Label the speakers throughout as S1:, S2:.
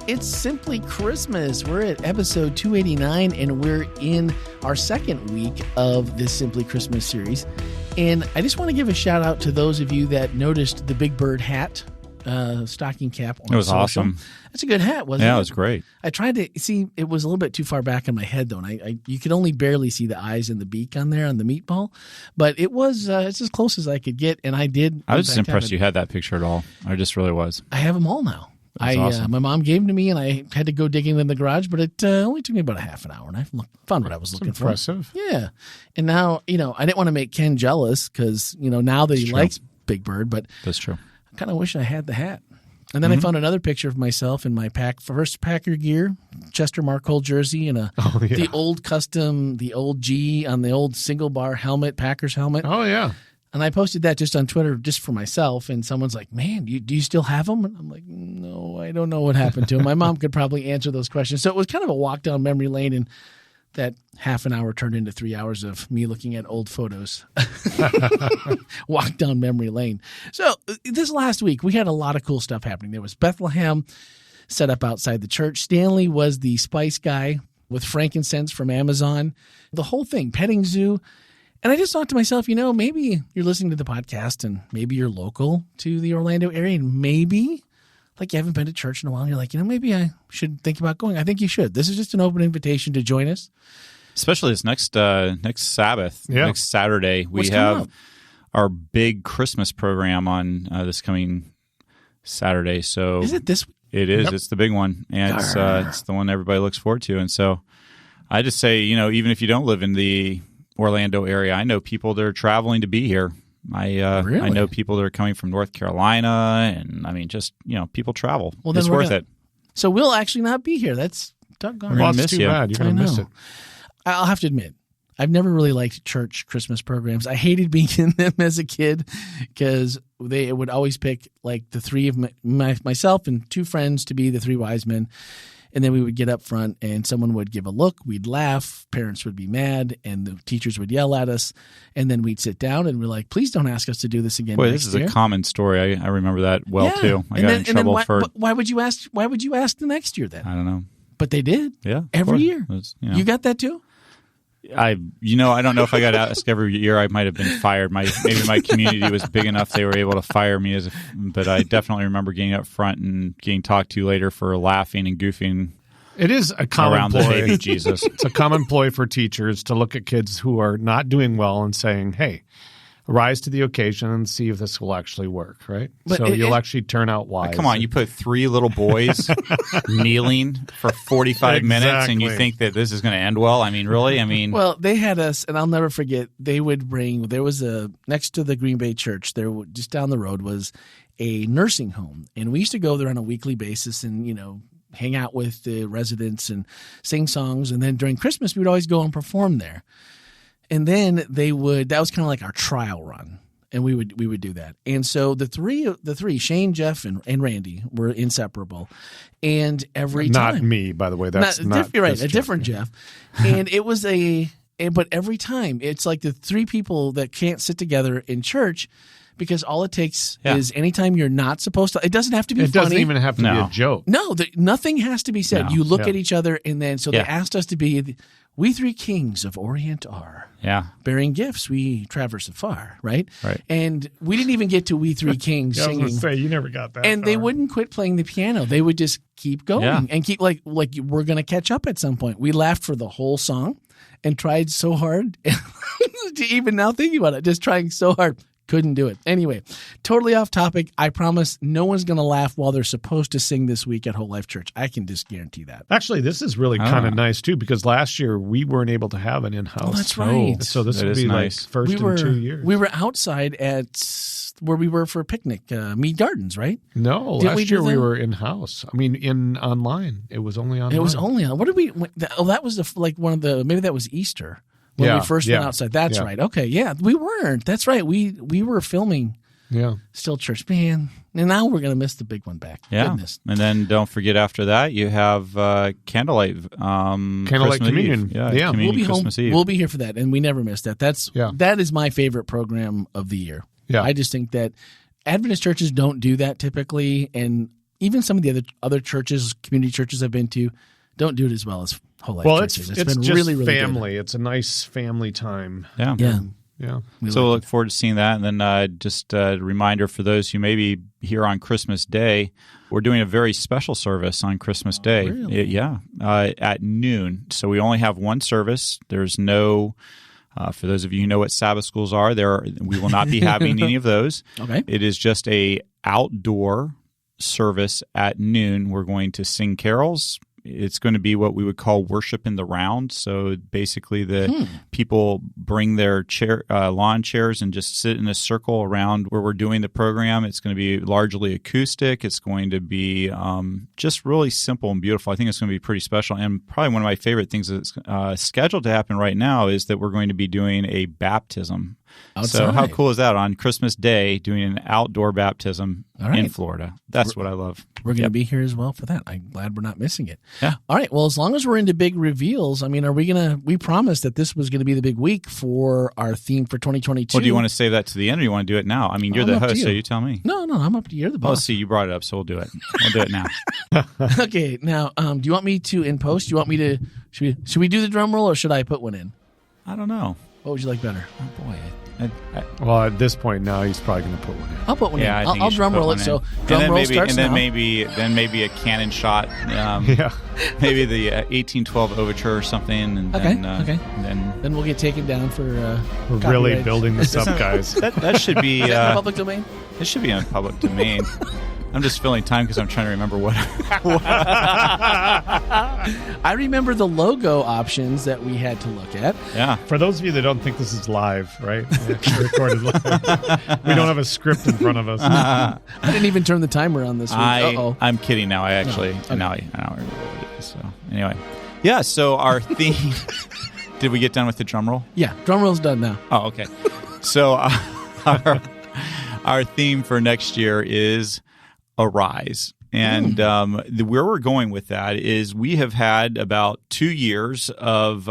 S1: It's Simply Christmas. We're at episode 289, and we're in our second week of this Simply Christmas series. And I just want to give a shout out to those of you that noticed the Big Bird hat, stocking cap.
S2: It was awesome.
S1: That's a good hat, wasn't it?
S2: Yeah, it was great.
S1: I tried to see, it was a little bit too far back in my head, though, and you could only barely see the eyes and the beak on there on the meatball. But it was it's as close as I could get, and I did.
S2: I was just impressed you had that picture at all. I just really was.
S1: I have them all now.
S2: Awesome.
S1: My mom gave them to me, and I had to go digging in the garage, but it only took me about a half an hour, and I found what I was looking for.
S3: Impressive.
S1: Yeah. And now, I didn't want to make Ken jealous because, now that he likes Big Bird, but
S2: that's true.
S1: I kind of wish I had the hat. And then I found another picture of myself in my first Packer gear, Chester Markle jersey, and the old custom, the old G on the old single bar helmet, Packers helmet.
S3: Oh, yeah.
S1: And I posted that just on Twitter just for myself, and someone's like, man, do you still have them? And I'm like, no, I don't know what happened to them. My mom could probably answer those questions. So it was kind of a walk down memory lane, and that half an hour turned into 3 hours of me looking at old photos. Walk down memory lane. So this last week, we had a lot of cool stuff happening. There was Bethlehem set up outside the church. Stanley was the spice guy with frankincense from Amazon. The whole thing, petting zoo. And I just thought to myself, maybe you're listening to the podcast and maybe you're local to the Orlando area, and maybe you haven't been to church in a while, and you're like, maybe I should think about going. I think you should. This is just an open invitation to join us.
S2: Especially this next Sabbath, next Saturday. We
S1: What's coming
S2: have
S1: up?
S2: Our big Christmas program on this coming Saturday. So
S1: Is it this week?
S2: It is.
S1: Yep.
S2: It's the big one, and it's the one everybody looks forward to. And so I just say, even if you don't live in the Orlando area, I know people that are traveling to be here.
S1: Really?
S2: I know people that are coming from North Carolina, and people travel.
S1: Well, then
S2: it's worth it.
S1: So we'll actually not be here. That's doggone.
S2: We're gonna
S3: Well,
S2: miss
S3: it's too
S2: you.
S3: bad. You're going to miss it.
S1: I'll have to admit, I've never really liked church Christmas programs. I hated being in them as a kid because they would always pick the three of myself and two friends to be the three wise men. And then we would get up front and someone would give a look, we'd laugh, parents would be mad, and the teachers would yell at us. And then we'd sit down and we're like, please don't ask us to do this again.
S2: Boy, this is a common story. I remember that well too. I got in trouble for.
S1: Why would you ask? Why would you ask the next year then?
S2: I don't know.
S1: But they did.
S2: Yeah,
S1: every year.
S2: You
S1: got that too?
S2: I don't know if I got asked every year. I might have been fired. Maybe my community was big enough they were able to fire me but I definitely remember getting up front and getting talked to later for laughing and goofing.
S3: It is a common
S2: around
S3: ploy.
S2: the baby Jesus.
S3: It's a common ploy for teachers to look at kids who are not doing well and saying, hey, rise to the occasion and see if this will actually work, right?
S1: But
S3: so you'll actually turn out wise.
S2: Come on, you put three little boys kneeling for 45 minutes and you think that this is going to end well? I mean, really?
S1: Well, they had us, and I'll never forget, there was next to the Green Bay Church, just down the road was a nursing home. And we used to go there on a weekly basis and, hang out with the residents and sing songs. And then during Christmas, we would always go and perform there. And then that was kind of like our trial run. And we would do that. And so the three, Shane, Jeff, and Randy were inseparable. And every time.
S3: Not me, by the way. That's not.
S1: You're right, a different Jeff. And it was but every time, it's like the three people that can't sit together in church, because all it takes is anytime you're not supposed to. It doesn't have to be funny.
S3: It doesn't even have to be a joke.
S1: No, nothing has to be said.
S2: No.
S1: You look at each other, and then they asked us to be we three kings of Orient are.
S2: Yeah.
S1: Bearing gifts, we traverse afar, right?
S2: Right.
S1: And we didn't even get to we three kings singing.
S3: I was going to say, you never got that.
S1: And they wouldn't quit playing the piano. They would just keep going and keep like we're going to catch up at some point. We laughed for the whole song and tried so hard to even now thinking about it, just trying so hard. Couldn't do it. Anyway, totally off topic. I promise no one's going to laugh while they're supposed to sing this week at WholeLife Church. I can just guarantee that.
S3: Actually, this is really kind of nice, too, because last year we weren't able to have an in-house.
S1: Oh, that's right.
S3: So this would be nice. First in 2 years.
S1: We were outside at where we were for a picnic, Mead Gardens, right?
S3: No, last year we were in-house. Online. It was only online.
S1: It was only on. What did we? Oh, that was one of the. Maybe that was Easter. When we first went outside. That's right. Okay, yeah. We weren't. That's right. We were filming Still Church. Man, and now we're going to miss the big one back.
S2: Yeah.
S1: Goodness.
S2: And then don't forget after that, you have Candlelight
S3: Communion.
S2: Eve. Yeah. Communion
S1: We'll be
S2: Christmas
S1: home.
S2: Eve.
S1: We'll be here for that, and we never miss that. That is my favorite program of the year.
S3: Yeah.
S1: I just think that Adventist churches don't do that typically, and even some of the other churches, community churches I've been to, don't do it as well as WholeLife churches.
S3: It's
S1: been
S3: just
S1: really, really
S3: family.
S1: good.
S3: It's a nice family time.
S2: Yeah.
S1: Yeah.
S3: Yeah.
S2: So we'll look forward to seeing that. And then just a reminder for those who may be here on Christmas Day, we're doing a very special service on Christmas Day.
S1: Really?
S2: At noon. So we only have one service. There's no, for those of you who know what Sabbath schools are, we will not be having any of those.
S1: Okay.
S2: It is just a outdoor service at noon. We're going to sing carols. It's going to be what we would call worship in the round. So basically the people bring their lawn chairs and just sit in a circle around where we're doing the program. It's going to be largely acoustic. It's going to be just really simple and beautiful. I think it's going to be pretty special. And probably one of my favorite things that's scheduled to happen right now is that we're going to be doing a baptism.
S1: Outside.
S2: So how cool is that on Christmas Day, doing an outdoor baptism in Florida? That's what I love.
S1: We're going to be here as well for that. I'm glad we're not missing it.
S2: Yeah.
S1: All right. Well, as long as we're into big reveals, I mean, we promised that this was going to be the big week for our theme for 2022.
S2: Well, do you want to save that to the end, or do you want to do it now? I mean, you're the host, so you tell me.
S1: No, I'm up to you. You're the boss.
S2: Oh, see, you brought it up, so we'll do it. We'll do it now.
S1: Okay. Now, do you want me to, in post, do you want me to, should we do the drum roll or should I put one in?
S2: I don't know.
S1: What would you like better?
S2: Oh, boy.
S3: Well, at this point now, he's probably going to put one in.
S1: I'll put one in.
S2: I think
S1: I'll drum roll it. So drum roll starts now.
S2: And then maybe a cannon shot. Maybe the 1812 overture or something. And
S1: then we'll get taken down for.
S3: We're really building this up, guys.
S2: That should be
S1: public domain.
S2: It should be in public domain. I'm just filling time because I'm trying to remember what.
S1: I remember the logo options that we had to look at.
S2: Yeah.
S3: For those of you that don't think this is live, right? It's recorded live. We don't have a script in front of us.
S1: I didn't even turn the timer on this week.
S2: I'm kidding now. I actually now I know what it is. So anyway, yeah. So our theme. Did we get done with the drum roll?
S1: Yeah, drum roll's done now.
S2: Oh, okay. So our theme for next year is Arise. And where we're going with that is we have had about 2 years of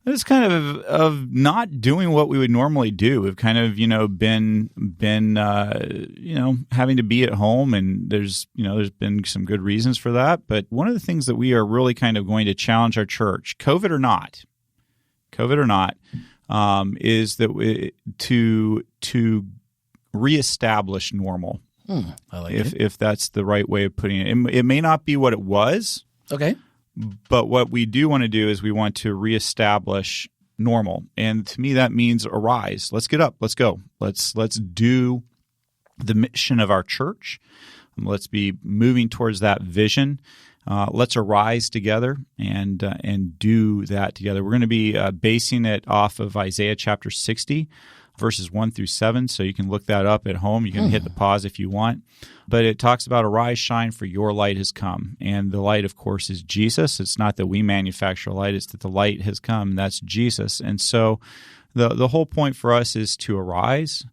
S2: it's kind of not doing what we would normally do. We've kind of been having to be at home, and there's been some good reasons for that. But one of the things that we are really kind of going to challenge our church, COVID or not, is that to reestablish normal.
S1: I like it.
S2: If that's the right way of putting it. It may not be what it was.
S1: Okay.
S2: But what we do want to do is we want to reestablish normal. And to me, that means arise. Let's get up. Let's go. Let's do the mission of our church. Let's be moving towards that vision. Let's arise together and do that together. We're going to be basing it off of Isaiah chapter 60. Verses 1 through 7, so you can look that up at home. You can hit the pause if you want. But it talks about arise, shine, for your light has come. And the light, of course, is Jesus. It's not that we manufacture light. It's that the light has come. That's Jesus. And so the whole point for us is to arise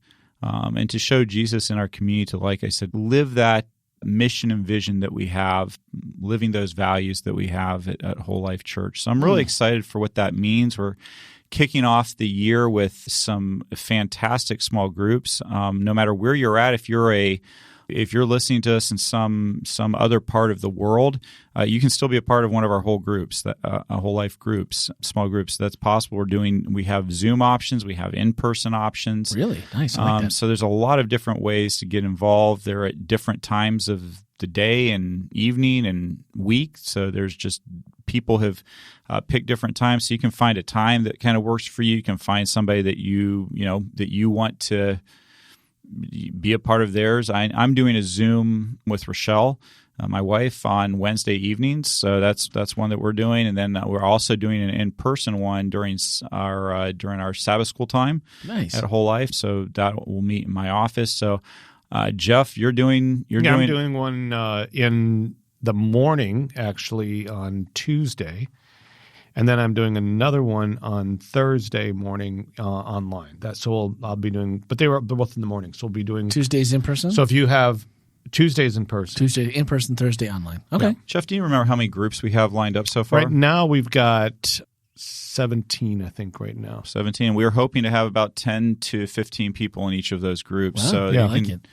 S2: and to show Jesus in our community, to, like I said, live that mission and vision that we have, living those values that we have at WholeLife Church. So I'm really excited for what that means. We're kicking off the year with some fantastic small groups. No matter where you're at, if you're listening to us in some other part of the world, you can still be a part of one of our whole groups, WholeLife groups, small groups. That's possible. We have Zoom options, we have in-person options.
S1: Really nice. I like that.
S2: So there's a lot of different ways to get involved. They're at different times of the day and evening and week. So there's just people have picked different times. So you can find a time that kind of works for you. You can find somebody that you want to be a part of theirs. I'm doing a Zoom with Rochelle, my wife, on Wednesday evenings. So that's one that we're doing, and then we're also doing an in-person one during our Sabbath school time.
S1: Nice.
S2: At WholeLife. So that will meet in my office. So Jeff, I'm doing
S3: one in the morning, actually, on Tuesday. And then I'm doing another one on Thursday morning online. I'll be doing, but they're both in the morning. So we'll be doing
S1: Tuesdays in person.
S3: So if you have Tuesdays in person,
S1: Tuesday in person, Thursday online. Okay.
S2: Yeah. Jeff, do you remember how many groups we have lined up so far?
S3: Right now we've got 17, I think, right now. 17.
S2: We are hoping to have about 10 to 15 people in each of those groups.
S1: Wow.
S2: So
S1: I like it.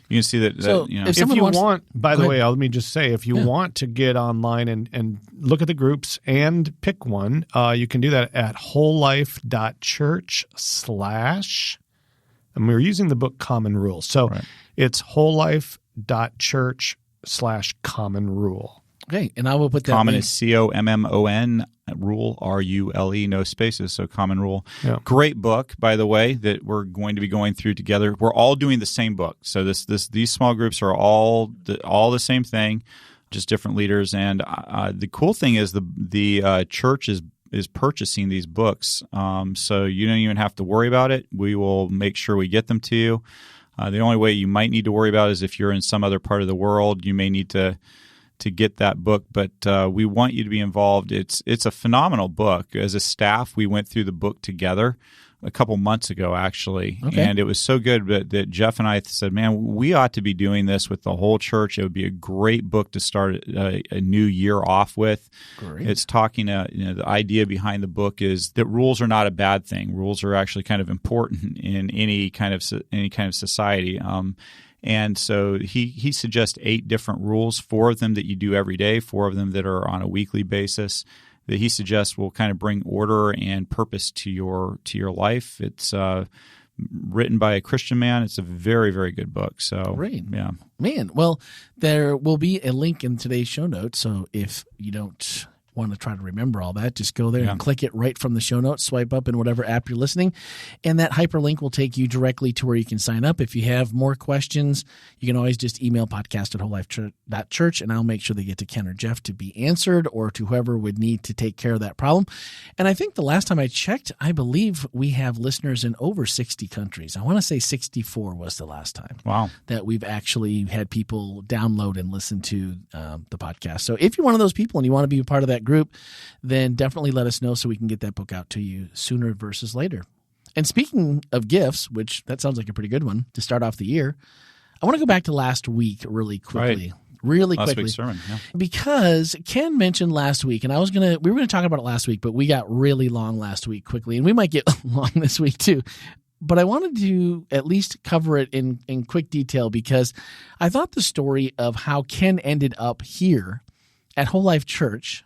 S2: You can see that.
S1: So
S2: you know,
S1: if
S3: If you
S1: wants-
S3: want, by the
S1: Go
S3: way,
S1: ahead.
S3: let me just say, if you want to get online and look at the groups and pick one, you can do that at wholelife.church/ and we're using the book Common Rule. So it's wholelife.church/common rule.
S1: Okay, and I will put that
S2: Common
S1: link.
S2: is COMMON, rule, RULE, no spaces, so Common Rule.
S3: Yeah.
S2: Great book, by the way, that we're going to be going through together. We're all doing the same book. So these small groups are all the same thing, just different leaders. And the cool thing is the church is purchasing these books. So you don't even have to worry about it. We will make sure we get them to you. The only way you might need to worry about is if you're in some other part of the world, you may need to get that book, but we want you to be involved. It's a phenomenal book. As a staff, we went through the book together a couple months ago, actually, and it was so good that Jeff and I said, man, we ought to be doing this with the whole church. It would be a great book to start a new year off with.
S1: Great.
S2: It's talking, the idea behind the book is that rules are not a bad thing. Rules are actually kind of important in any kind of society. And so he suggests 8 different rules, 4 of them that you do every day, 4 of them that are on a weekly basis, that he suggests will kind of bring order and purpose to your life. It's written by a Christian man. It's a very, very good book. So,
S1: Great.
S2: Yeah.
S1: Man, well, there will be a link in today's show notes. So if you don't want to try to remember all that, just go there and click it right from the show notes, swipe up in whatever app you're listening, and that hyperlink will take you directly to where you can sign up. If you have more questions, you can always just email podcast@wholelifechurch, and I'll make sure they get to Ken or Jeff to be answered, or to whoever would need to take care of that problem. And I think the last time I checked, I believe we have listeners in over 60 countries. I want to say 64 was the last time.
S2: Wow.
S1: That we've actually had people download and listen to the podcast. So if you're one of those people and you want to be a part of that group, then definitely let us know so we can get that book out to you sooner versus later. And speaking of gifts, which that sounds like a pretty good one to start off the year, I want to go back to last week really quickly. Really
S2: Last
S1: quickly.
S2: week's sermon, yeah.
S1: Because Ken mentioned last week, and we were going to talk about it last week, but we got really long last week quickly, and we might get long this week too. But I wanted to at least cover it in quick detail because I thought the story of how Ken ended up here at WholeLife Church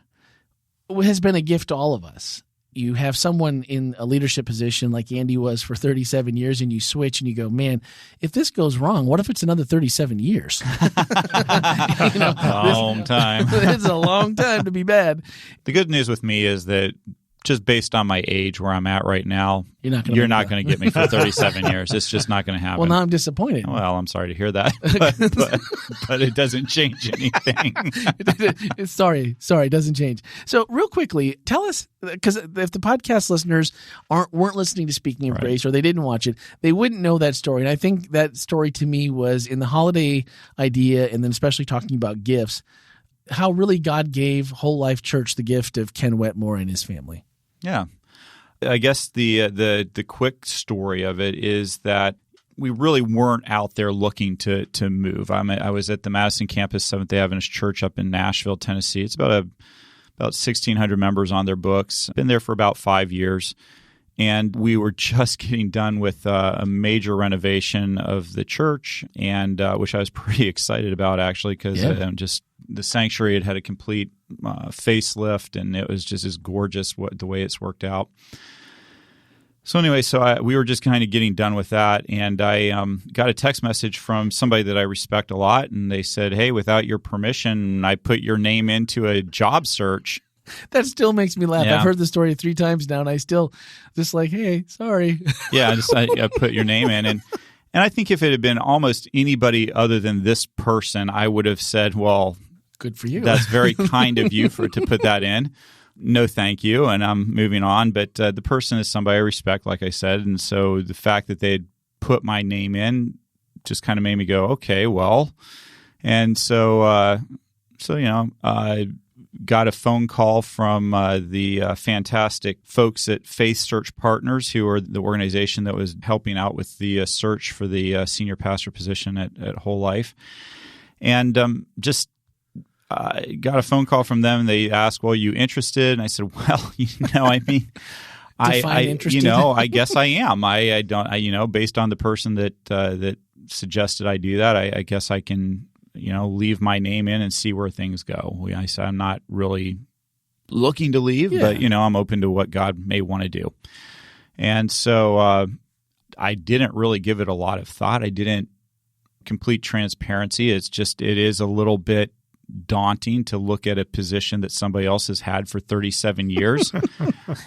S1: has been a gift to all of us. You have someone in a leadership position like Andy was for 37 years, and you switch and you go, man, if this goes wrong, what if it's another 37 years?
S2: Long time.
S1: It's a long time to be bad.
S2: The good news with me is that just based on my age where I'm at right now,
S1: You're not
S2: going to get me for 37 years. It's just not going to happen.
S1: Well, now I'm disappointed.
S2: Well, I'm sorry to hear that, but it doesn't change anything.
S1: Sorry, it doesn't change. So real quickly, tell us, because if the podcast listeners weren't listening to Speaking of Grace, or they didn't watch it, they wouldn't know that story. And I think that story to me was in the holiday idea, and then especially talking about gifts, how really God gave WholeLife Church the gift of Ken Wetmore and his family.
S2: Yeah. I guess the quick story of it is that we really weren't out there looking to move. I was at the Madison campus, Seventh-day Adventist Church up in Nashville, Tennessee. It's about 1,600 members on their books. Been there for about 5 years. And we were just getting done with a major renovation of the church, and which I was pretty excited about, actually, because just the sanctuary had a complete facelift, and it was just as gorgeous the way it's worked out. So anyway, we were just kind of getting done with that, and I got a text message from somebody that I respect a lot, and they said, hey, without your permission, I put your name into a job search.
S1: That still makes me laugh.
S2: Yeah.
S1: I've heard the story 3 times now, and I still just like, hey, sorry.
S2: Yeah, I put your name in, and I think if it had been almost anybody other than this person, I would have said, well,
S1: good for you.
S2: That's very kind of you to put that in. No, thank you, and I'm moving on. But the person is somebody I respect, like I said, and so the fact that they had put my name in just kind of made me go, okay, well, and so I got a phone call from the fantastic folks at Faith Search Partners, who are the organization that was helping out with the search for the senior pastor position at WholeLife, and I got a phone call from them. They asked, well, are you interested? And I said, well, I mean, I
S1: interested.
S2: I guess I am. I don't, based on the person that suggested I do that. I guess I can, leave my name in and see where things go. I said I'm not really looking to leave, but I'm open to what God may want to do. And so I didn't really give it a lot of thought. I didn't. Complete transparency. It is a little bit daunting to look at a position that somebody else has had for 37 years.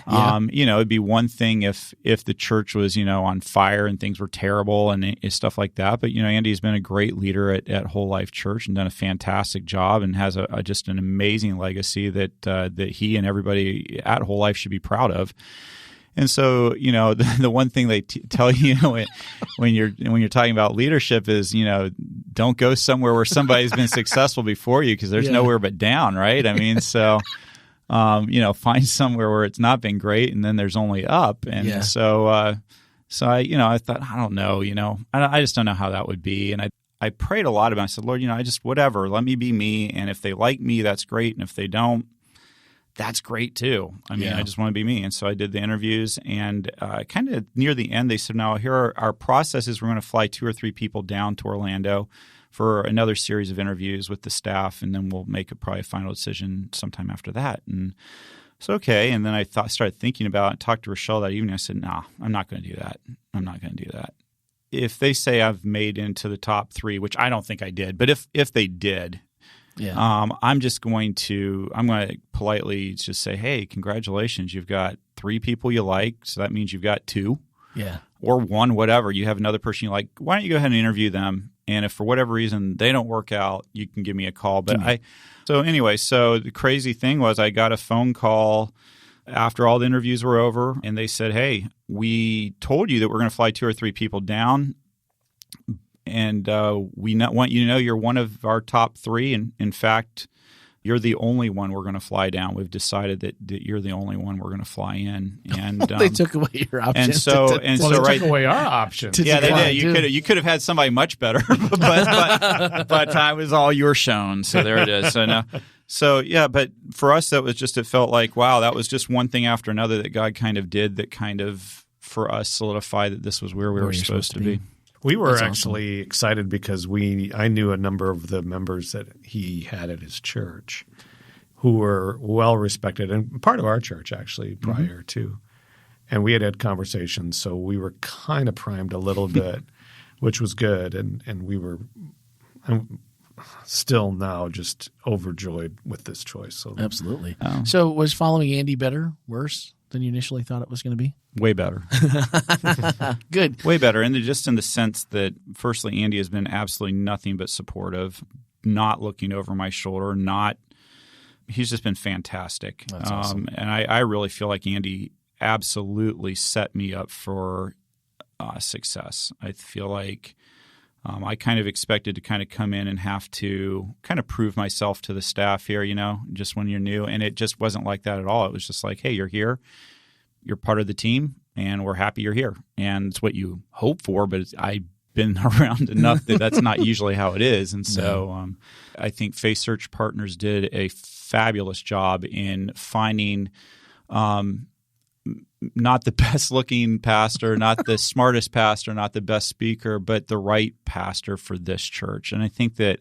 S2: It'd be one thing if the church was, on fire and things were terrible and stuff like that. But, Andy's been a great leader at WholeLife Church and done a fantastic job and has just an amazing legacy that he and everybody at WholeLife should be proud of. And so, the one thing they tell you when you're talking about leadership is, don't go somewhere where somebody's been successful before you because there's nowhere but down, right? I mean, so, find somewhere where it's not been great and then there's only up. And so I thought, I don't know, I just don't know how that would be. And I prayed a lot about it. I said, Lord, whatever, let me be me. And if they like me, that's great. And if they don't, that's great too. I mean, I just want to be me. And so I did the interviews and kind of near the end, they said, now here are our processes. We're going to fly 2 or 3 people down to Orlando for another series of interviews with the staff. And then we'll make probably a final decision sometime after that. And so, okay. And then I started thinking about it, talked to Rochelle that evening. I said, nah, I'm not going to do that. I'm not going to do that. If they say I've made into the top 3, which I don't think I did, but if they did, I'm going to politely just say, hey, congratulations. You've got 3 people you like. So that means you've got 2 or 1, whatever. You have another person you like. Why don't you go ahead and interview them? And if for whatever reason they don't work out, you can give me a call. But so the crazy thing was I got a phone call after all the interviews were over and they said, hey, we told you that we're going to fly 2 or 3 people down. And we want you to know you're one of our top 3. And in fact, you're the only one we're going to fly down. We've decided that you're the only one we're going to fly in. And
S1: they took away your option.
S3: They took away our option.
S2: Yeah, they did. You could have had somebody much better, but time was all you're shown. So there it is. So now. So yeah, but for us, that was just, it felt like, wow, that was just one thing after another that God kind of did that kind of, for us, solidified that this was where we were supposed to be.
S3: We were actually excited because I knew a number of the members that he had at his church who were well respected and part of our church actually prior to. And we had conversations, so we were kind of primed a little bit, which was good. And we were still now just overjoyed with this choice. So
S1: absolutely. So was following Andy better, worse than you initially thought it was going to be?
S2: Way better.
S1: Good.
S2: Way better. And just in the sense that, firstly, Andy has been absolutely nothing but supportive, not looking over my shoulder, he's just been fantastic.
S1: That's awesome.
S2: And I really feel like Andy absolutely set me up for success. I feel like I kind of expected to kind of come in and have to kind of prove myself to the staff here, just when you're new. And it just wasn't like that at all. It was just like, hey, you're here. You're part of the team, and we're happy you're here. And it's what you hope for, but I've been around enough that that's not usually how it is. And so I think Faith Search Partners did a fabulous job in finding not the best looking pastor, not the smartest pastor, not the best speaker, but the right pastor for this church. And I think that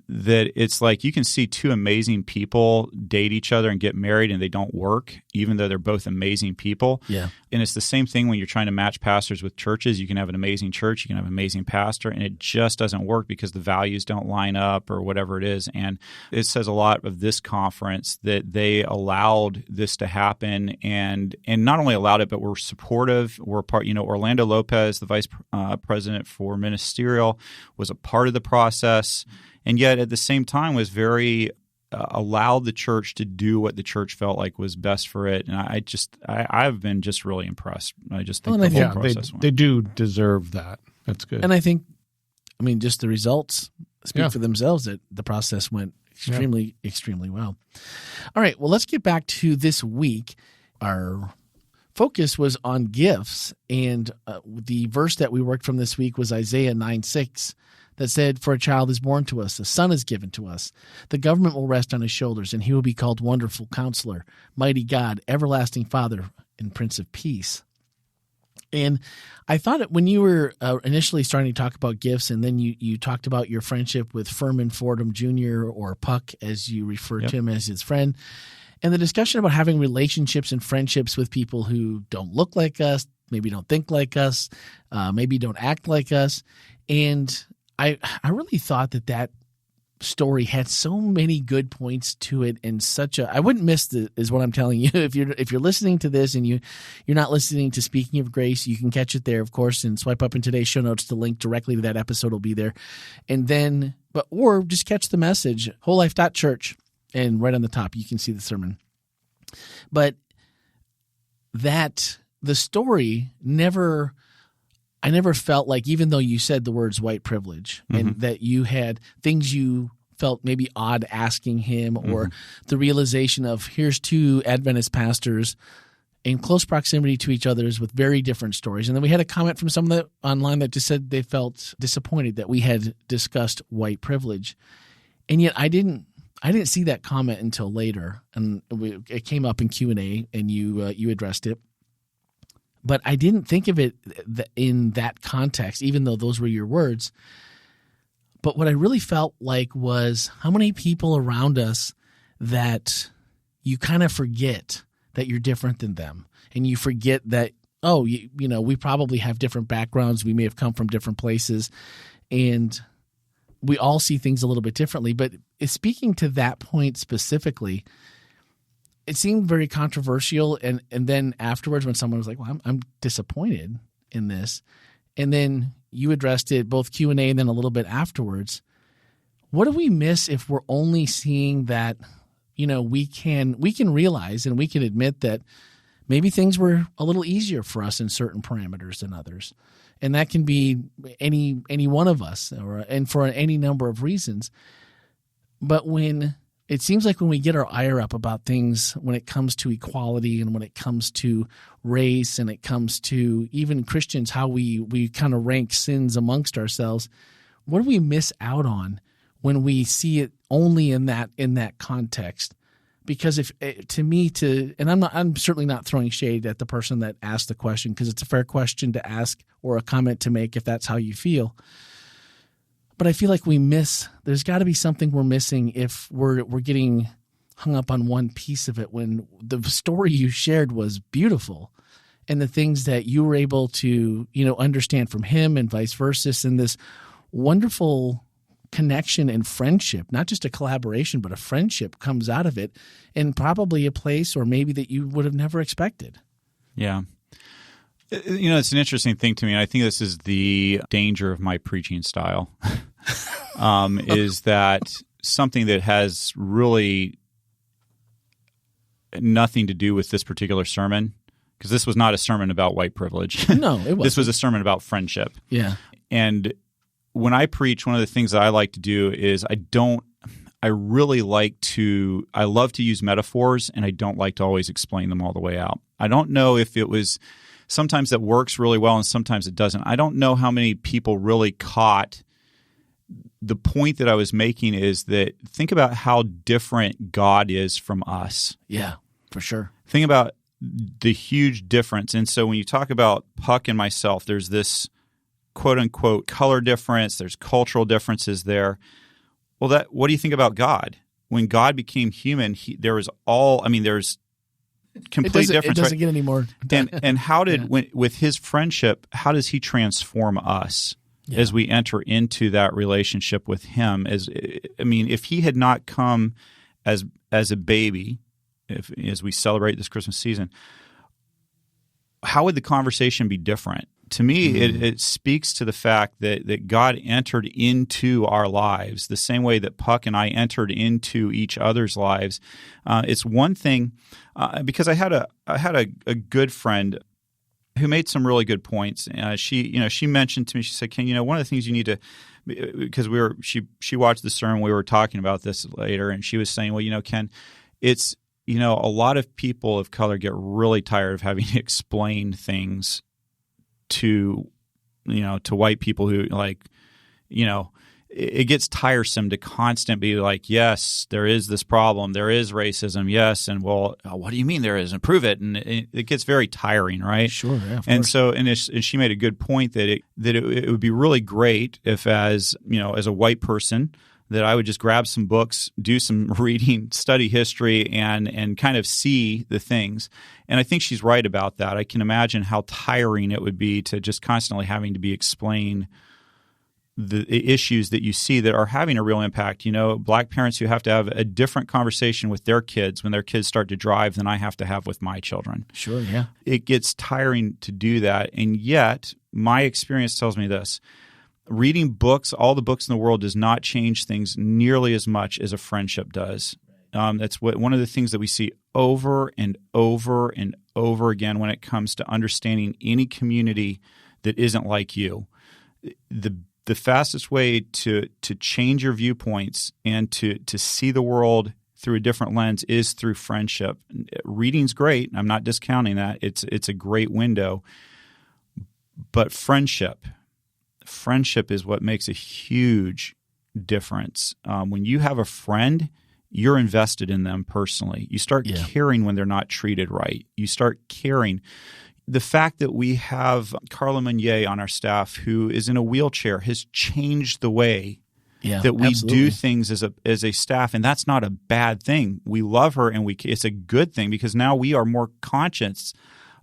S2: it's like you can see 2 amazing people date each other and get married and they don't work, even though they're both amazing people.
S1: Yeah.
S2: And it's the same thing when you're trying to match pastors with churches. You can have an amazing church, you can have an amazing pastor, and it just doesn't work because the values don't line up or whatever it is. And it says a lot of this conference that they allowed this to happen and not only allowed it, but were supportive. We're part, Orlando Lopez, the vice president for ministerial, was a part of the process. And yet at the same time was very allowed the church to do what the church felt like was best for it. And I've been just really impressed. I just think the whole process
S3: they do deserve that. That's good.
S1: And I think, just the results speak for themselves, that the process went extremely, extremely well. All right. Well, let's get back to this week. Our focus was on gifts. And the verse that we worked from this week was Isaiah 9:6. That said, for a child is born to us, a son is given to us. The government will rest on his shoulders, and he will be called Wonderful Counselor, Mighty God, Everlasting Father, and Prince of Peace. And I thought when you were initially starting to talk about gifts, and then you talked about your friendship with Furman Fordham Jr., or Puck, as you refer to him as his friend, and the discussion about having relationships and friendships with people who don't look like us, maybe don't think like us, maybe don't act like us. And I really thought that story had so many good points to it, and I wouldn't miss is what I'm telling you. If you're listening to this and you're not listening to Speaking of Grace, you can catch it there, of course, and swipe up in today's show notes. The link directly to that episode will be there. And then, or just catch the message, WholeLife.Church, and right on the top, you can see the sermon. But the story I never felt like, even though you said the words white privilege, and that you had things you felt maybe odd asking him, or the realization of here's two Adventist pastors in close proximity to each other with very different stories. And then we had a comment from someone online that just said they felt disappointed that we had discussed white privilege. And yet I didn't see that comment until later, and it came up in Q&A, and you addressed it. But I didn't think of it in that context, even though those were your words. But what I really felt like was how many people around us that you kind of forget that you're different than them. And you forget that, we probably have different backgrounds. We may have come from different places. And we all see things a little bit differently. But speaking to that point specifically, it seemed very controversial, and then afterwards when someone was like, well, I'm disappointed in this, and then you addressed it, both Q&A and then a little bit afterwards, what do we miss if we're only seeing that, we can realize and we can admit that maybe things were a little easier for us in certain parameters than others, and that can be any one of us, and for any number of reasons. But it seems like when we get our ire up about things, when it comes to equality and when it comes to race and it comes to even Christians, how we kind of rank sins amongst ourselves, what do we miss out on when we see it only in that context? Because I'm certainly not throwing shade at the person that asked the question, because it's a fair question to ask or a comment to make if that's how you feel. But I feel like there's got to be something we're missing if we're getting hung up on one piece of it, when the story you shared was beautiful, and the things that you were able to, understand from him and vice versa, and this wonderful connection and friendship, not just a collaboration, but a friendship comes out of it, and probably a place or maybe that you would have never expected.
S2: Yeah. It's an interesting thing to me, and I think this is the danger of my preaching style, is that something that has really nothing to do with this particular sermon, because this was not a sermon about white privilege.
S1: No, it wasn't.
S2: This was a sermon about friendship.
S1: Yeah.
S2: And when I preach, one of the things that I like to do is I love to use metaphors, and I don't like to always explain them all the way out. I don't know if it was – sometimes that works really well and sometimes it doesn't. I don't know how many people really caught the point that I was making, is that think about how different God is from us.
S1: Yeah, for sure.
S2: Think about the huge difference. And so when you talk about Puck and myself, there's this quote-unquote color difference, there's cultural differences there. Well, what do you think about God? When God became human, there's complete difference.
S1: It doesn't get any more.
S2: And how did with his friendship, how does he transform us as we enter into that relationship with him? If he had not come as a baby, as we celebrate this Christmas season, how would the conversation be different? To me, it speaks to the fact that God entered into our lives the same way that Puck and I entered into each other's lives. It's one thing because I had a good friend who made some really good points. She mentioned to me, she said, "Ken, one of the things you need to," because she watched the sermon, we were talking about this later, and she was saying, "Well, Ken, it's a lot of people of color get really tired of having to explain things to white people who it gets tiresome to constantly be like, yes, there is this problem, there is racism, yes, and well, what do you mean there is? And prove it, and it gets very tiring, right?
S1: Sure, yeah, of
S2: and
S1: course.
S2: so, and she made a good point that it would be really great if, as a white person, that I would just grab some books, do some reading, study history, and kind of see the things. And I think she's right about that. I can imagine how tiring it would be to just constantly having to be explained the issues that you see that are having a real impact. Black parents who have to have a different conversation with their kids when their kids start to drive than I have to have with my children.
S1: Sure, yeah.
S2: It gets tiring to do that. And yet, my experience tells me this. Reading books, all the books in the world, does not change things nearly as much as a friendship does. That's one of the things that we see over and over and over again when it comes to understanding any community that isn't like you. The fastest way to change your viewpoints and to see the world through a different lens is through friendship. Reading's great. I'm not discounting that. It's a great window. But friendship is what makes a huge difference. When you have a friend, you're invested in them personally. You start caring when they're not treated right. You start caring. The fact that we have Carla Meunier on our staff, who is in a wheelchair, has changed the way that we do things as a staff, and that's not a bad thing. We love her, and it's a good thing because now we are more conscious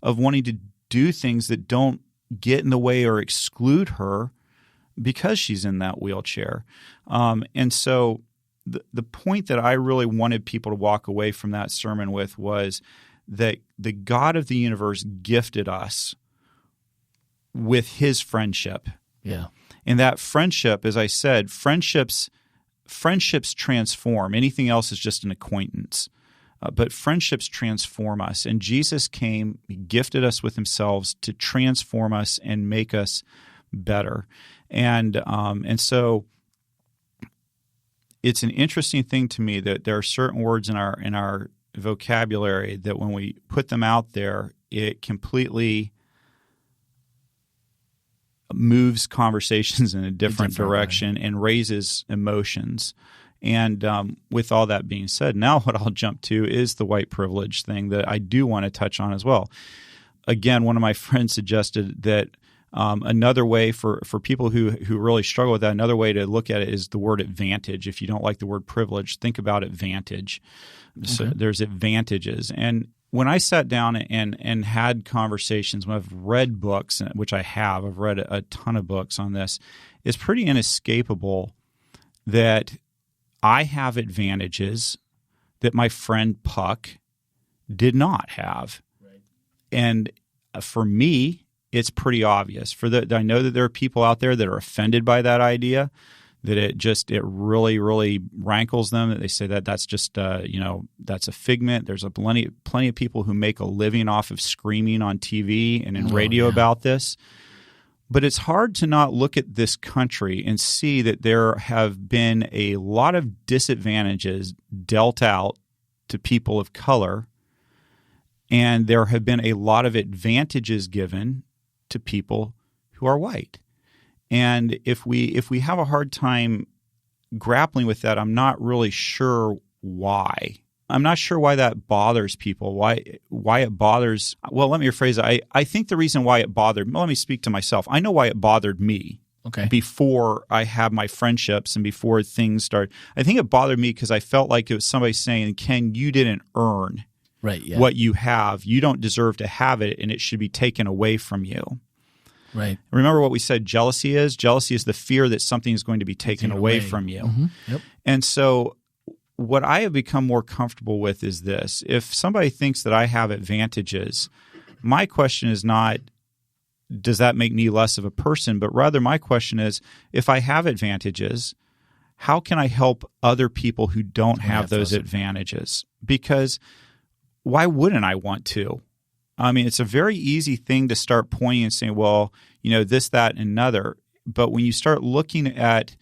S2: of wanting to do things that don't get in the way or exclude her because she's in that wheelchair. And so the point that I really wanted people to walk away from that sermon with was that the God of the universe gifted us with his friendship.
S1: Yeah.
S2: And that friendship, as I said, friendships transform. Anything else is just an acquaintance. But friendships transform us. And Jesus came, he gifted us with himself to transform us and make us better. And so it's an interesting thing to me that there are certain words in our vocabulary that when we put them out there, it completely moves conversations in a different direction and raises emotions. And with all that being said, now what I'll jump to is the white privilege thing that I do want to touch on as well. Again, one of my friends suggested that another way for people who really struggle with that, another way to look at it is the word advantage. If you don't like the word privilege, think about advantage. So there's advantages. And when I sat down and had conversations, when I've read books, which I have, I've read a ton of books on this, it's pretty inescapable that I have advantages that my friend Puck did not have. Right. And for me, it's pretty obvious. I know that there are people out there that are offended by that idea, that it really, really rankles them, that they say that that's just, that's a figment. There's plenty of people who make a living off of screaming on TV and in radio about this. But it's hard to not look at this country and see that there have been a lot of disadvantages dealt out to people of color, and there have been a lot of advantages given to people who are white. And if we have a hard time grappling with that, I'm not really sure why. I'm not sure why that bothers people, why it bothers – well, let me rephrase it. I think the reason why it bothered – let me speak to myself. I know why it bothered me before I had my friendships and before things started. I think it bothered me because I felt like it was somebody saying, Ken, you didn't earn what you have. You don't deserve to have it, and it should be taken away from you.
S1: Right.
S2: Remember what we said jealousy is? Jealousy is the fear that something is going to be taken away from you.
S1: Mm-hmm. Yep. And
S2: so what I have become more comfortable with is this. If somebody thinks that I have advantages, my question is not, does that make me less of a person? But rather my question is, if I have advantages, how can I help other people who don't have those advantages? Because why wouldn't I want to? I mean, it's a very easy thing to start pointing and saying, well, this, that, and another. But when you start looking at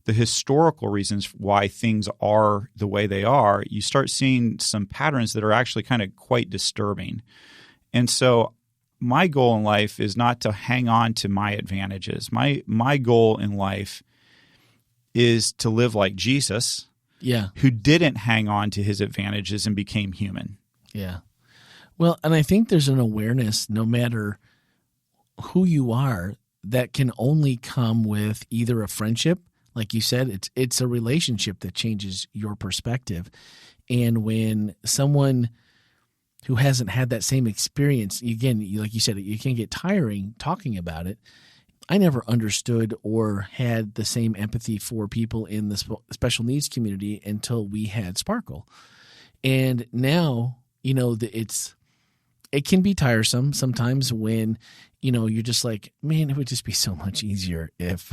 S2: the historical reasons why things are the way they are, you start seeing some patterns that are actually kind of quite disturbing. And so my goal in life is not to hang on to my advantages. My goal in life is to live like Jesus, who didn't hang on to his advantages and became human.
S1: Yeah. Well, and I think there's an awareness, no matter who you are, that can only come with either a friendship, like you said, it's a relationship that changes your perspective. And when someone who hasn't had that same experience, again, like you said, it can get tiring talking about it. I never understood or had the same empathy for people in the special needs community until we had Sparkle. And now, it can be tiresome sometimes when, you're just like, man, it would just be so much easier if,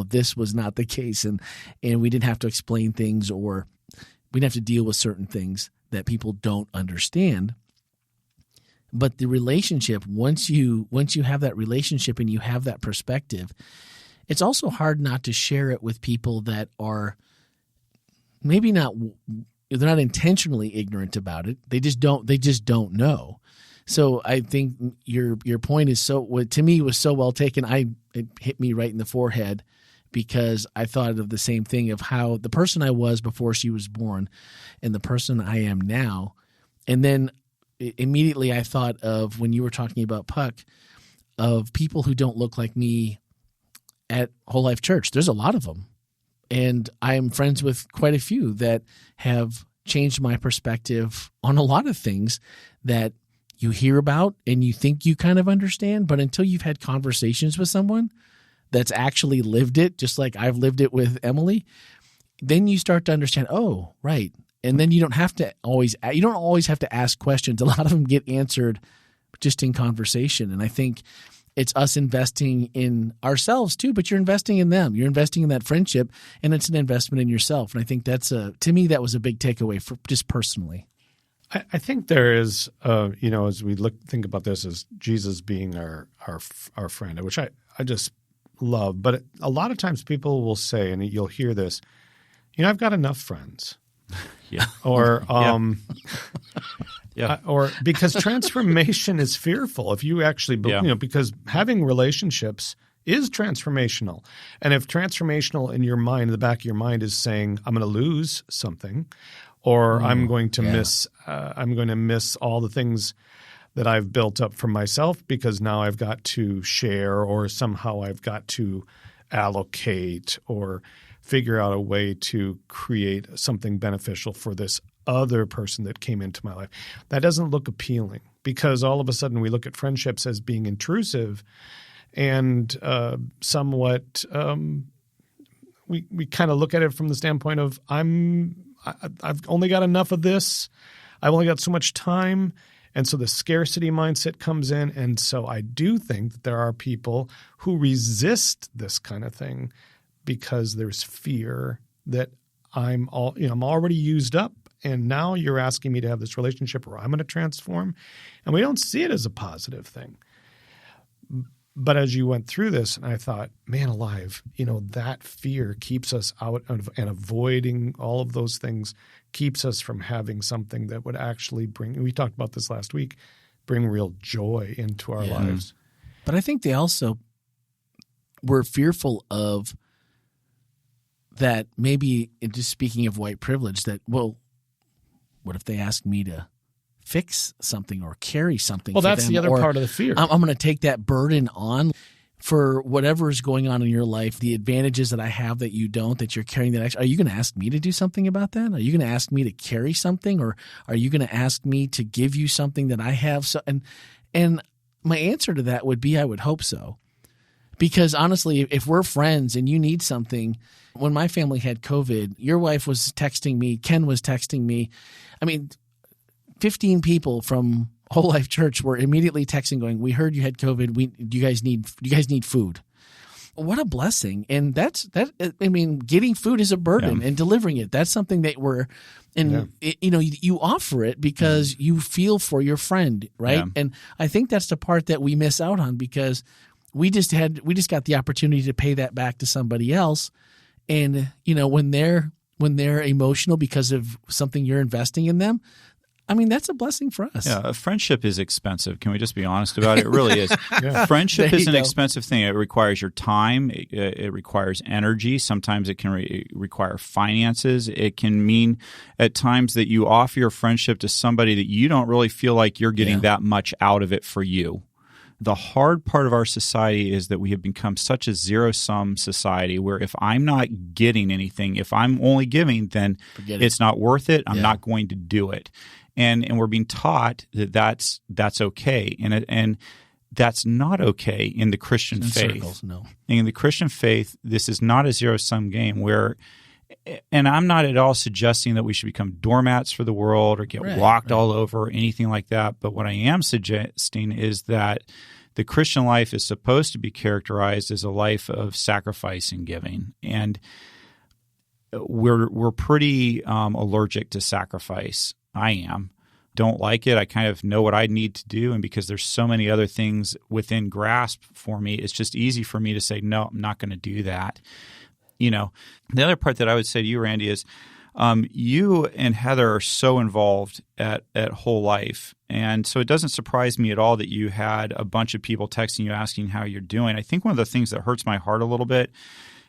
S1: this was not the case and we didn't have to explain things, or we didn't have to deal with certain things that people don't understand. But the relationship, once you have that relationship and you have that perspective, it's also hard not to share it with people that are maybe they're not intentionally ignorant about it. They just don't know. So I think your point is to me was so well taken. It hit me right in the forehead, because I thought of the same thing of how the person I was before she was born and the person I am now. And then immediately I thought of, when you were talking about Puck, of people who don't look like me at WholeLife Church. There's a lot of them. And I am friends with quite a few that have changed my perspective on a lot of things that you hear about and you think you kind of understand, but until you've had conversations with someone that's actually lived it, just like I've lived it with Emily, then you start to understand, oh, right. And then you don't always have to ask questions. A lot of them get answered just in conversation. And I think it's us investing in ourselves too, but you're investing in them. You're investing in that friendship, and it's an investment in yourself. And I think to me, that was a big takeaway for just personally.
S3: I think there is, as we think about this as Jesus being our friend, which I just love. But a lot of times people will say, and you'll hear this, I've got enough friends.
S2: Yeah.
S3: Or
S2: yeah.
S3: Or because transformation is fearful. If you actually, because having relationships is transformational. And if transformational in your mind, in the back of your mind, is saying, I'm going to lose something, or I'm going to miss all the things that I've built up for myself because now I've got to share, or somehow I've got to allocate or figure out a way to create something beneficial for this other person that came into my life. That doesn't look appealing, because all of a sudden we look at friendships as being intrusive and somewhat we kind of look at it from the standpoint of I've only got enough of this. I've only got so much time. And so the scarcity mindset comes in. And so I do think that there are people who resist this kind of thing because there's fear that I'm already used up, and now you're asking me to have this relationship where I'm going to transform. And we don't see it as a positive thing. But as you went through this, and I thought, man alive, that fear keeps us out of, and avoiding all of those things keeps us from having something that would actually bring – we talked about this last week – bring real joy into our lives.
S1: But I think they also were fearful of that, maybe just speaking of white privilege, that, well, what if they ask me to fix something or carry something?
S3: Well,
S1: for
S3: that's
S1: them,
S3: the other
S1: or
S3: part of the fear.
S1: I'm going to take that burden on for whatever is going on in your life, the advantages that I have that you don't, that you're carrying that extra. Are you going to ask me to do something about that? Are you going to ask me to carry something, or are you going to ask me to give you something that I have? So, and my answer to that would be, I would hope so. Because honestly, if we're friends and you need something, when my family had COVID, your wife was texting me, Ken was texting me. 15 people from WholeLife Church were immediately texting, going, "We heard you had COVID. Do you guys need food?" What a blessing! And getting food is a burden, and delivering it, that's something that you offer it because you feel for your friend, right? Yeah. And I think that's the part that we miss out on, because we just got the opportunity to pay that back to somebody else, and when they're emotional because of something you're investing in them, I mean, that's a blessing for us.
S2: Yeah, a friendship is expensive. Can we just be honest about it? It really is. Friendship is an expensive thing. It requires your time. It requires energy. Sometimes it can require finances. It can mean at times that you offer your friendship to somebody that you don't really feel like you're getting that much out of it for you. The hard part of our society is that we have become such a zero-sum society where if I'm not getting anything, if I'm only giving, then it's not worth it. I'm not going to do it. And we're being taught that that's okay. And that's not okay in the Christian faith.
S1: Circles, no.
S2: In the Christian faith, this is not a zero-sum game where – and I'm not at all suggesting that we should become doormats for the world or get walked all over or anything like that. But what I am suggesting is that the Christian life is supposed to be characterized as a life of sacrifice and giving. And we're pretty allergic to sacrifice. I am. Don't like it. I kind of know what I need to do. And because there's so many other things within grasp for me, it's just easy for me to say, no, I'm not going to do that. You know, the other part that I would say to you, Randy, is you and Heather are so involved at WholeLife. And so it doesn't surprise me at all that you had a bunch of people texting you asking how you're doing. I think one of the things that hurts my heart a little bit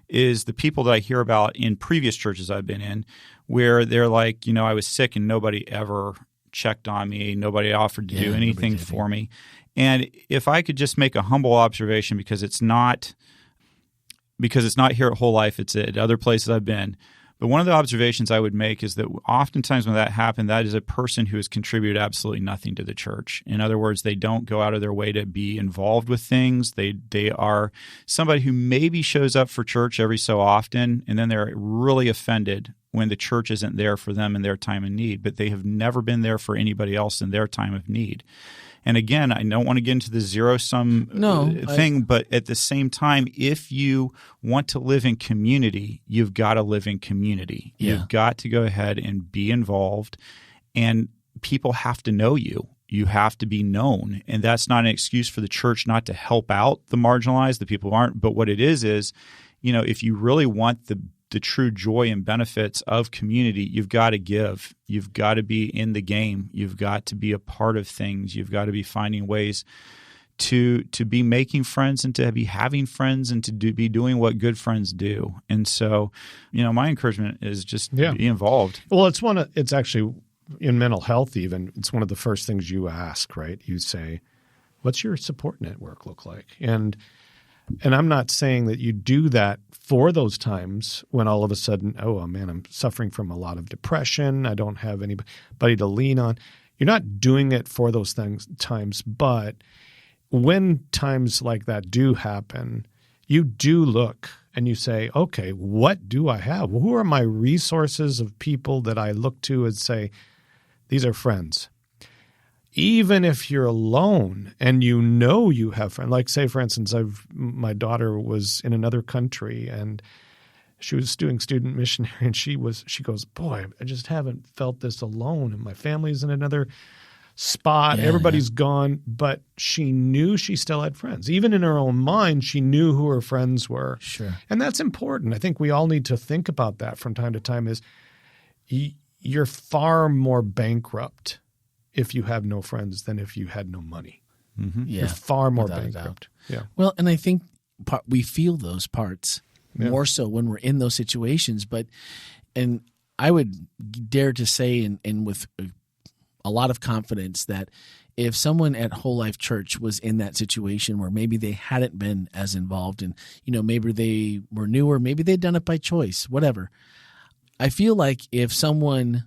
S2: is the people that I hear about in previous churches I've been in where they're like, you know, I was sick and nobody ever checked on me. Nobody offered to do anything for me. And if I could just make a humble observation, because it's not here at WholeLife, it's at other places I've been. But one of the observations I would make is that oftentimes when that happened, that is a person who has contributed absolutely nothing to the church. In other words, they don't go out of their way to be involved with things. They are somebody who maybe shows up for church every so often, and then they're really offended when the church isn't there for them in their time of need, but they have never been there for anybody else in their time of need. And again, I don't want to get into the zero-sum thing, but at the same time, if you want to live in community, you've got to live in community. Yeah. You've got to go ahead and be involved, and people have to know you. You have to be known, and that's not an excuse for the church not to help out the marginalized, the people who aren't. But what it is, you know, if you really want the true joy and benefits of community, you've got to give. You've got to be in the game. You've got to be a part of things. You've got to be finding ways to be making friends and to be having friends and to be doing what good friends do. And so, you know, my encouragement is just be involved.
S3: Well, it's actually in mental health even, it's one of the first things you ask, right? You say, what's your support network look like? And I'm not saying that you do that for those times when all of a sudden, oh man, I'm suffering from a lot of depression. I don't have anybody to lean on. You're not doing it for those times, but when times like that do happen, you do look and you say, okay, what do I have? Who are my resources of people that I look to and say, these are friends? Even if you're alone and you know you have friends, like say, for instance, my daughter was in another country and she was doing student missionary, and she goes, boy, I just haven't felt this alone, and my family's in another spot. Everybody's gone, but she knew she still had friends. Even in her own mind, she knew who her friends were.
S1: Sure.
S3: And that's important. I think we all need to think about that from time to time is you're far more bankrupt if you have no friends than if you had no money.
S1: Mm-hmm. Yeah,
S3: you're far more bankrupt. Yeah.
S1: Well, and I think we feel those parts more so when we're in those situations. And I would dare to say, and with a lot of confidence, that if someone at WholeLife Church was in that situation where maybe they hadn't been as involved, and maybe they were newer, maybe they'd done it by choice, whatever. I feel like if someone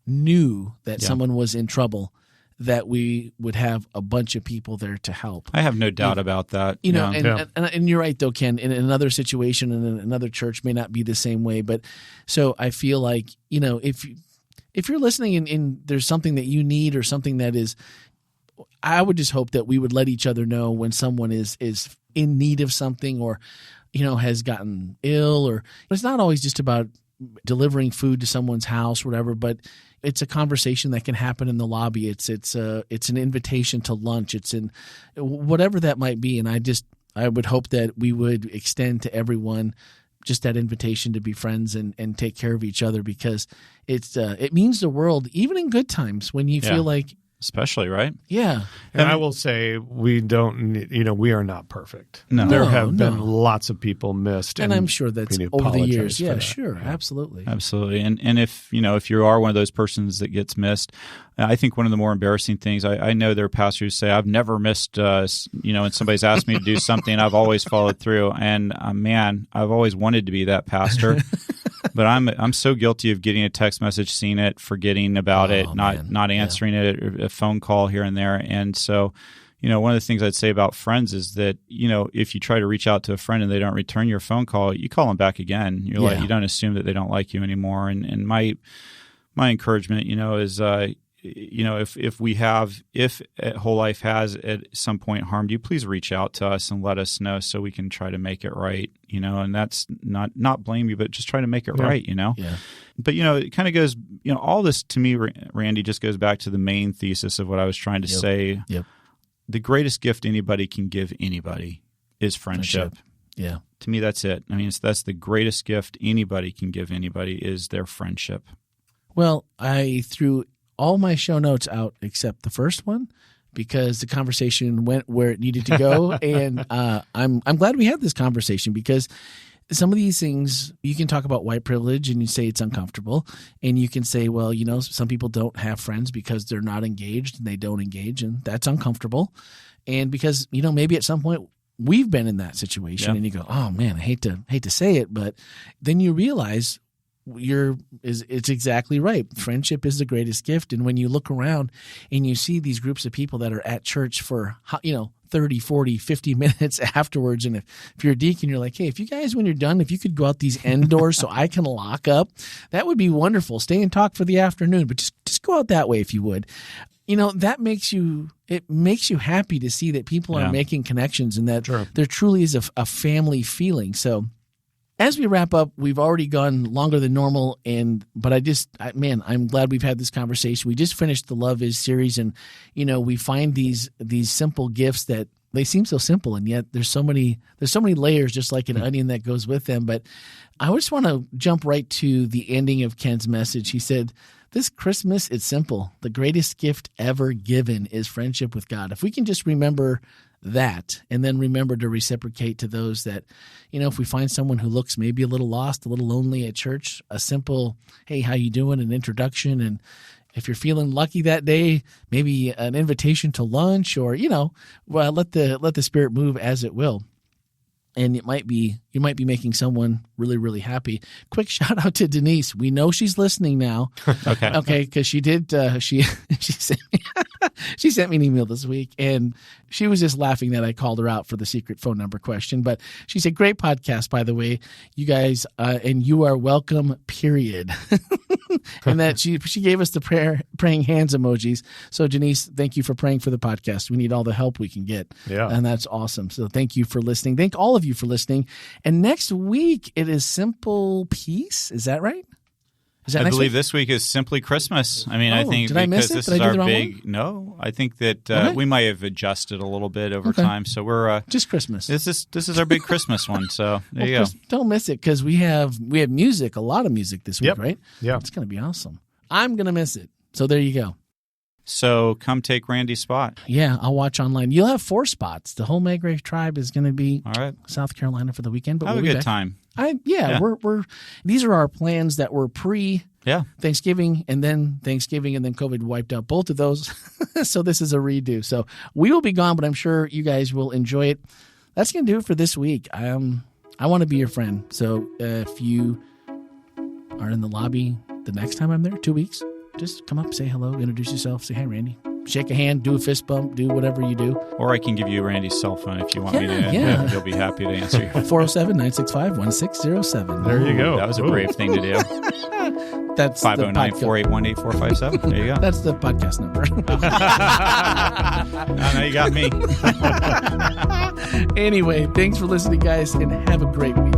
S1: knew that someone was in trouble, that we would have a bunch of people there to help.
S2: I have no doubt about that.
S1: And you're right, though, Ken. In another situation and in another church may not be the same way. But so I feel like, if you're listening and there's something that you need or something that is, I would just hope that we would let each other know when someone is in need of something or, has gotten ill. Or it's not always just about delivering food to someone's house, whatever, but it's a conversation that can happen in the lobby. It's an invitation to lunch. It's in whatever that might be. And I would hope that we would extend to everyone just that invitation to be friends and take care of each other, because it means the world, even in good times when you feel like,
S2: especially, right?
S1: Yeah.
S3: And I will say we are not perfect.
S2: No.
S3: There have been lots of people missed.
S1: And I'm sure that's over the years. Yeah, sure. Yeah. Absolutely.
S2: Absolutely. And if you are one of those persons that gets missed, I think one of the more embarrassing things, I know there are pastors who say, I've never missed, and somebody's asked me to do something, I've always followed through. And man, I've always wanted to be that pastor. But I'm so guilty of getting a text message, seeing it, forgetting about it, not answering it, a phone call here and there. And so, one of the things I'd say about friends is that, if you try to reach out to a friend and they don't return your phone call, you call them back again. You're like, you don't assume that they don't like you anymore. And my encouragement, is, if Whole Life has at some point harmed you, please reach out to us and let us know so we can try to make it right, and that's not blame you, but just try to make it right, Yeah. But, it kind of goes, all this to me, Randy, just goes back to the main thesis of what I was trying to say.
S1: Yep.
S2: The greatest gift anybody can give anybody is friendship.
S1: Yeah.
S2: To me, that's it. I mean, that's the greatest gift anybody can give anybody is their friendship.
S1: Well, I threw all my show notes out except the first one because the conversation went where it needed to go. And I'm glad we had this conversation, because some of these things, you can talk about white privilege and you say it's uncomfortable, and you can say, well, some people don't have friends because they're not engaged and they don't engage, and that's uncomfortable. And because, maybe at some point we've been in that situation, and you go, oh man, I hate to say it, but then you realize it's exactly right. Friendship is the greatest gift. And when you look around and you see these groups of people that are at church for, 30, 40, 50 minutes afterwards, and if you're a deacon, you're like, hey, if you guys, when you're done, if you could go out these end doors so I can lock up, that would be wonderful. Stay and talk for the afternoon, but just go out that way if you would. That makes you happy to see that people are making connections, and that there truly is a family feeling. So as we wrap up, we've already gone longer than normal, but I'm glad we've had this conversation. We just finished the Love Is series, and we find these simple gifts that they seem so simple, and yet there's so many layers, just like an onion, that goes with them. But I just want to jump right to the ending of Ken's message. He said, "This Christmas, it's simple. The greatest gift ever given is friendship with God." If we can just remember that, and then remember to reciprocate to those that, if we find someone who looks maybe a little lost, a little lonely at church, a simple, hey, how you doing, an introduction, and if you're feeling lucky that day, maybe an invitation to lunch, or, let the Spirit move as it will. And you might be making someone really, really happy. Quick shout out to Denise. We know she's listening now. Okay, because she did. She sent me an email this week, and she was just laughing that I called her out for the secret phone number question. But she said, "Great podcast, by the way, you guys, and you are welcome. Period." And that she gave us the praying hands emojis. So Denise, thank you for praying for the podcast. We need all the help we can get.
S3: Yeah,
S1: and that's awesome. So thank you for listening. Thank all of you for listening. And next week it is Simple Peace. Is that right?
S2: I believe this week is Simply Christmas. I mean, I think
S1: did I miss it?
S2: This
S1: did
S2: is
S1: I do
S2: our
S1: the wrong
S2: big.
S1: one?
S2: No, I think that we might have adjusted a little bit over time. So we're
S1: just Christmas.
S2: This is our big Christmas one. So there you go.
S1: Don't miss it, because we have music, a lot of music this week, right?
S3: Yeah,
S1: it's going to be awesome. I'm going to miss it. So there you go.
S2: So come take Randy's spot.
S1: Yeah, I'll watch online. You'll have 4 spots. The whole Maggrave tribe is going to be South Carolina for the weekend. But
S2: have
S1: we'll
S2: a good time.
S1: We're these are our plans that were Thanksgiving, and then COVID wiped out both of those. So this is a redo. So we will be gone, but I'm sure you guys will enjoy it. That's going to do it for this week. I want to be your friend. So if you are in the lobby the next time I'm there, 2 weeks, just come up, say hello, introduce yourself, say, "Hi, Randy." Shake a hand, do a fist bump, do whatever you do.
S2: Or I can give you Randy's cell phone if you want me to.
S1: Yeah.
S2: He'll be happy to answer you.
S1: 407-965-1607.
S3: There you go.
S2: That was a brave thing to do.
S1: That's
S2: 509-481-8457. There you go.
S1: That's the podcast number.
S2: No, you got me.
S1: Anyway, thanks for listening, guys, and have a great week.